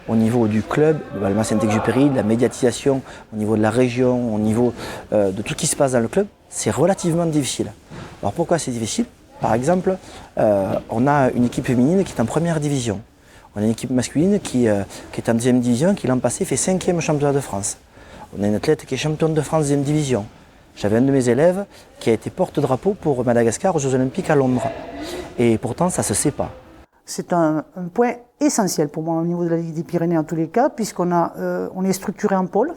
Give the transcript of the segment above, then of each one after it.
au niveau du club, de Balma Saint-Exupéry, de la médiatisation, au niveau de la région, au niveau de tout ce qui se passe dans le club, c'est relativement difficile. Alors pourquoi c'est difficile? Par exemple, on a une équipe féminine qui est en première division. On a une équipe masculine qui est en deuxième division, qui l'an passé fait 5e championnat de France. On a une athlète qui est championne de France deuxième division. J'avais un de mes élèves qui a été porte-drapeau pour Madagascar aux Jeux Olympiques à Londres. Et pourtant, ça ne se sait pas. C'est un point essentiel pour moi au niveau de la Ligue des Pyrénées en tous les cas, puisqu'on on est structuré en pôle.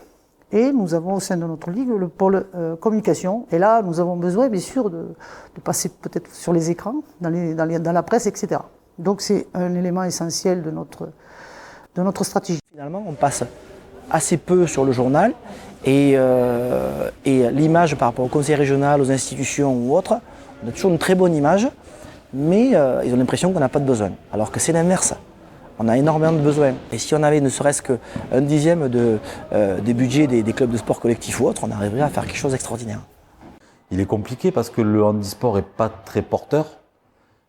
Et nous avons au sein de notre ligue le pôle communication. Et là, nous avons besoin, bien sûr, de passer peut-être sur les écrans, dans la presse, etc. Donc c'est un élément essentiel de notre stratégie. Finalement, on passe assez peu sur le journal et l'image par rapport au conseil régional, aux institutions ou autres, on a toujours une très bonne image, mais ils ont l'impression qu'on n'a pas de besoin. Alors que c'est l'inverse. On a énormément de besoins. Et si on avait ne serait-ce qu'un dixième des budgets des clubs de sport collectifs ou autres, on arriverait à faire quelque chose d'extraordinaire. Il est compliqué parce que le handisport n'est pas très porteur.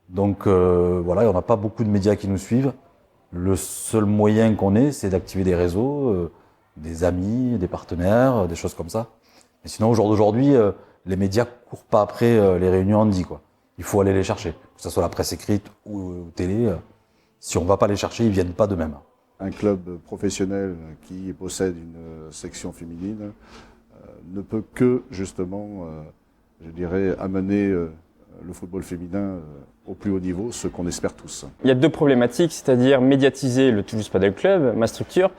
Donc voilà, on n'a pas beaucoup de médias qui nous suivent. Le seul moyen qu'on ait, c'est d'activer des réseaux, des amis, des partenaires, des choses comme ça. Mais sinon, au jour d'aujourd'hui, les médias courent pas après les réunions handi, quoi. Il faut aller les chercher, que ce soit la presse écrite ou télé. Si on ne va pas les chercher, ils ne viennent pas d'eux-mêmes. Un club professionnel qui possède une section féminine ne peut que, justement, je dirais, amener le football féminin au plus haut niveau, ce qu'on espère tous. Il y a deux problématiques, c'est-à-dire médiatiser le Toulouse Paddle Club, ma structure,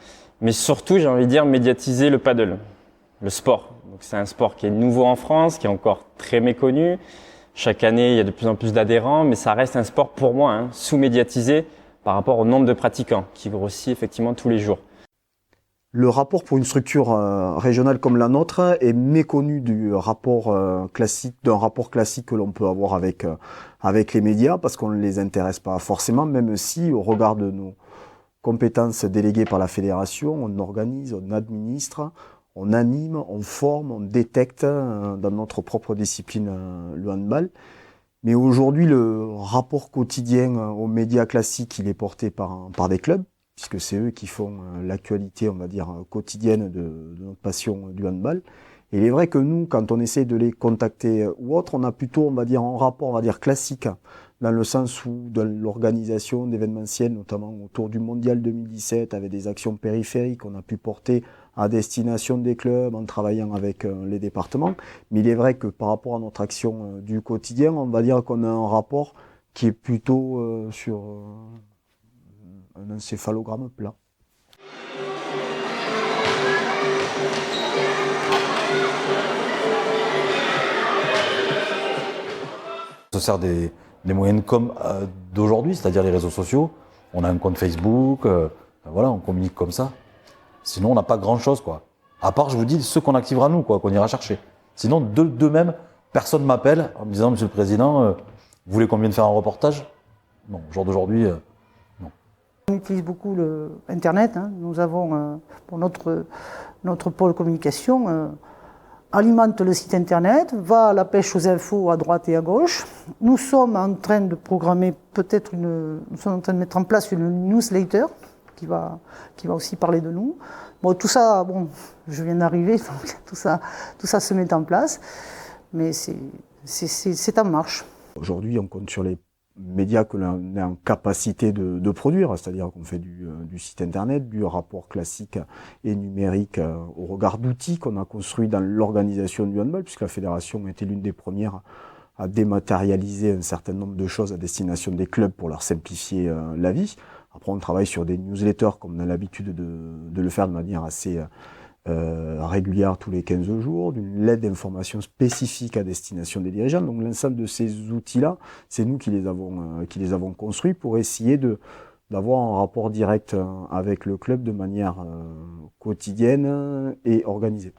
mais surtout, j'ai envie de dire, médiatiser le paddle, le sport. Donc, c'est un sport qui est nouveau en France, qui est encore très méconnu. Chaque année, il y a de plus en plus d'adhérents, mais ça reste un sport, pour moi, sous-médiatisé par rapport au nombre de pratiquants, qui grossit effectivement tous les jours. Le rapport pour une structure régionale comme la nôtre est méconnu du rapport classique, d'un rapport classique que l'on peut avoir avec les médias, parce qu'on ne les intéresse pas forcément, même si au regard de nos compétences déléguées par la fédération, on organise, on administre, on anime, on forme, on détecte dans notre propre discipline le handball. Mais aujourd'hui, le rapport quotidien aux médias classiques, il est porté par des clubs, puisque c'est eux qui font l'actualité, on va dire, quotidienne de notre passion du handball. Et il est vrai que nous, quand on essaie de les contacter ou autre, on a plutôt, on va dire, un rapport, on va dire, classique, dans le sens où, dans l'organisation d'événementiels, notamment autour du Mondial 2017, avec des actions périphériques, on a pu porter à destination des clubs en travaillant avec les départements. Mais il est vrai que par rapport à notre action du quotidien, on va dire qu'on a un rapport qui est plutôt sur un encéphalogramme plat. On se sert des moyens de com d'aujourd'hui, c'est-à-dire les réseaux sociaux. On a un compte Facebook, voilà, on communique comme ça. Sinon, on n'a pas grand-chose, quoi. À part, je vous dis, ceux qu'on activera nous, quoi, qu'on ira chercher. Sinon, d'eux-mêmes, personne m'appelle en me disant, Monsieur le Président, vous voulez qu'on vienne faire un reportage? Non, au jour d'aujourd'hui, non. On utilise beaucoup Internet. Nous avons, pour notre pôle communication, alimente le site Internet, va à la pêche aux infos à droite et à gauche. Nous sommes en train de programmer nous sommes en train de mettre en place une newsletter qui va aussi parler de nous. Bon, tout ça, je viens d'arriver, donc tout ça se met en place, mais c'est en marche. Aujourd'hui, on compte sur les médias que l'on est en capacité de produire, c'est-à-dire qu'on fait du site internet, du rapport classique et numérique au regard d'outils qu'on a construits dans l'organisation du handball, puisque la fédération a été l'une des premières à dématérialiser un certain nombre de choses à destination des clubs pour leur simplifier la vie. Après, on travaille sur des newsletters comme on a l'habitude de le faire de manière assez régulière tous les 15 jours, d'une lettre d'information spécifique à destination des dirigeants. Donc l'ensemble de ces outils-là, c'est nous qui les avons construits pour essayer d'avoir un rapport direct avec le club de manière quotidienne et organisée.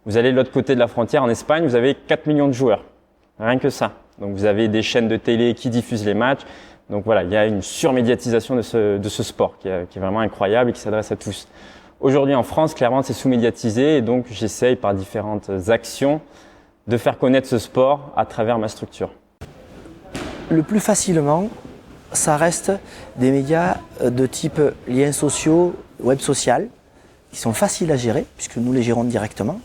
Vous allez de l'autre côté de la frontière, en Espagne, vous avez 4 millions de joueurs. Rien que ça. Donc vous avez des chaînes de télé qui diffusent les matchs. Donc voilà, il y a une surmédiatisation de ce sport qui est vraiment incroyable et qui s'adresse à tous. Aujourd'hui en France, clairement, c'est sous-médiatisé et donc j'essaye par différentes actions de faire connaître ce sport à travers ma structure. Le plus facilement, ça reste des médias de type liens sociaux, web social, qui sont faciles à gérer, puisque nous les gérons directement.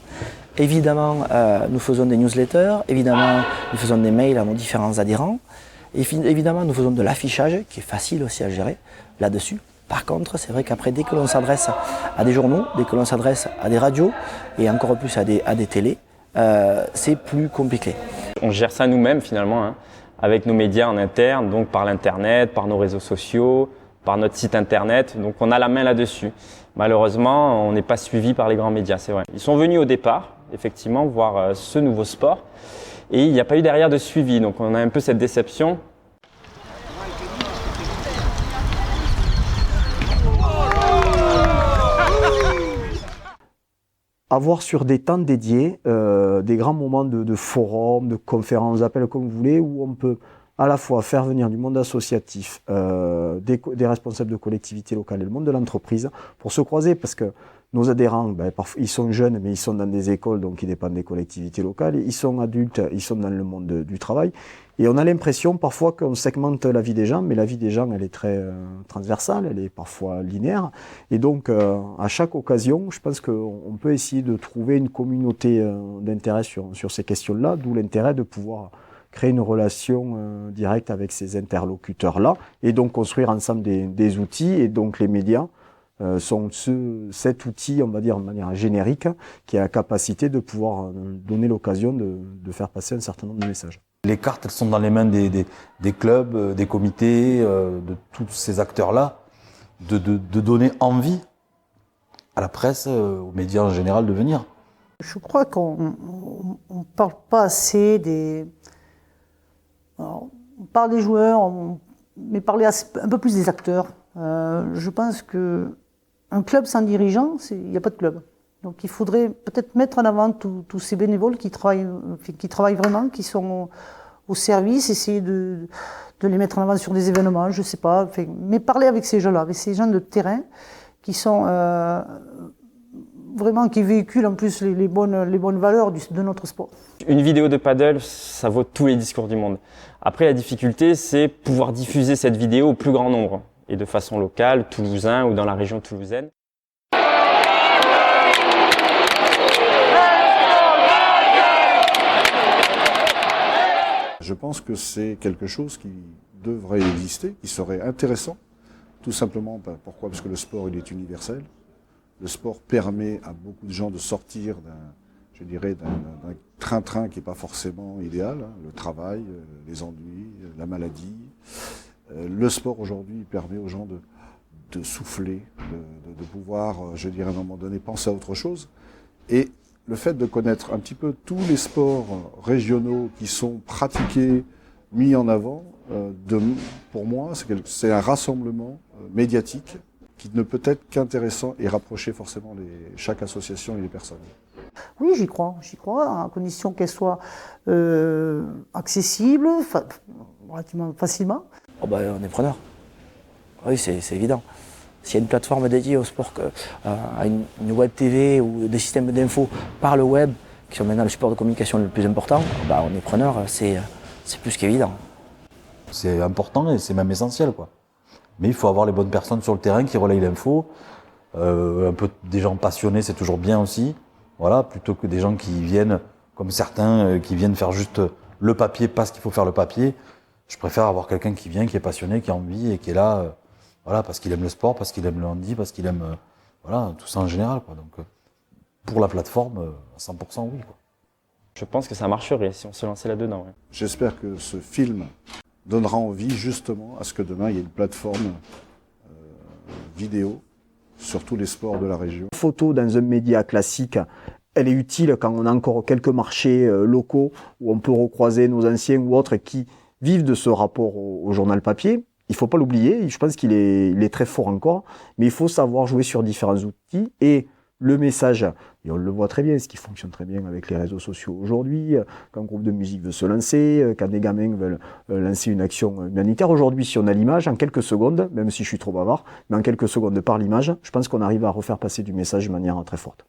Évidemment, nous faisons des newsletters, évidemment, nous faisons des mails à nos différents adhérents, et évidemment, nous faisons de l'affichage, qui est facile aussi à gérer là-dessus. Par contre, c'est vrai qu'après, dès que l'on s'adresse à des journaux, dès que l'on s'adresse à des radios, et encore plus à des télés, c'est plus compliqué. On gère ça nous-mêmes finalement, hein, avec nos médias en interne, donc par l'internet, par nos réseaux sociaux, par notre site internet, donc on a la main là-dessus. Malheureusement, on n'est pas suivi par les grands médias, c'est vrai. Ils sont venus au départ, effectivement, voir ce nouveau sport, et il n'y a pas eu derrière de suivi, donc on a un peu cette déception. Avoir sur des temps dédiés des grands moments de forum, de conférences, appels comme vous voulez, où on peut à la fois faire venir du monde associatif, des responsables de collectivités locales et le monde de l'entreprise pour se croiser, parce que nos adhérents, parfois, ils sont jeunes, mais ils sont dans des écoles, donc ils dépendent des collectivités locales, ils sont adultes, ils sont dans le monde du travail, et on a l'impression parfois qu'on segmente la vie des gens, mais la vie des gens, elle est très transversale, elle est parfois linéaire, et donc à chaque occasion, je pense qu'on peut essayer de trouver une communauté d'intérêt sur ces questions-là, d'où l'intérêt de pouvoir créer une relation directe avec ces interlocuteurs-là, et donc construire ensemble des outils, et donc les médias sont cet outil, on va dire de manière générique, qui a la capacité de pouvoir donner l'occasion de faire passer un certain nombre de messages. Les cartes, elles sont dans les mains des clubs, des comités, de tous ces acteurs-là, de donner envie à la presse, aux médias en général de venir. Je crois qu'on ne parle pas assez des... Alors, on parle des joueurs, mais parler un peu plus des acteurs. Je pense qu'un club sans dirigeant, il n'y a pas de club. Donc il faudrait peut-être mettre en avant tous ces bénévoles qui travaillent vraiment, qui sont au service, essayer de les mettre en avant sur des événements, je ne sais pas. Mais parler avec ces gens-là, avec ces gens de terrain qui sont vraiment, qui véhiculent en plus les bonnes valeurs de notre sport. Une vidéo de paddle, ça vaut tous les discours du monde. Après, la difficulté, c'est pouvoir diffuser cette vidéo au plus grand nombre, et de façon locale, toulousain ou dans la région toulousaine. Je pense que c'est quelque chose qui devrait exister, qui serait intéressant, tout simplement. Pourquoi ? Parce que le sport, il est universel. Le sport permet à beaucoup de gens de sortir d'un train-train qui n'est pas forcément idéal, hein, le travail, les ennuis, la maladie. Le sport aujourd'hui permet aux gens de souffler, de pouvoir, à un moment donné, penser à autre chose. Et le fait de connaître un petit peu tous les sports régionaux qui sont pratiqués, mis en avant, pour moi, c'est un rassemblement médiatique qui ne peut être qu'intéressant et rapprocher forcément chaque association et les personnes. Oui, j'y crois, à condition qu'elle soit accessible, relativement facilement. Oh on est preneur. Oui, c'est évident. S'il y a une plateforme dédiée au sport, à une web TV ou des systèmes d'infos par le web, qui sont maintenant le support de communication le plus important, on est preneur, c'est plus qu'évident. C'est important et c'est même essentiel, quoi. Mais il faut avoir les bonnes personnes sur le terrain qui relayent l'info. Un peu des gens passionnés, c'est toujours bien aussi. Voilà, plutôt que des gens qui viennent, comme certains, qui viennent faire juste le papier parce qu'il faut faire le papier. Je préfère avoir quelqu'un qui vient, qui est passionné, qui a envie et qui est là, voilà, parce qu'il aime le sport, parce qu'il aime le handi, parce qu'il aime, voilà, tout ça en général, quoi. Donc, pour la plateforme, à 100% oui, quoi. Je pense que ça marcherait si on se lançait là-dedans. Ouais. J'espère que ce film donnera envie justement à ce que demain il y ait une plateforme vidéo sur tous les sports de la région. La photo dans un média classique, elle est utile quand on a encore quelques marchés locaux où on peut recroiser nos anciens ou autres qui vivent de ce rapport au journal papier. Il ne faut pas l'oublier, je pense qu'il est très fort encore, mais il faut savoir jouer sur différents outils et le message, et on le voit très bien, ce qui fonctionne très bien avec les réseaux sociaux aujourd'hui, quand un groupe de musique veut se lancer, quand des gamins veulent lancer une action humanitaire. Aujourd'hui, si on a l'image, en quelques secondes, même si je suis trop bavard, mais en quelques secondes par l'image, je pense qu'on arrive à refaire passer du message de manière très forte.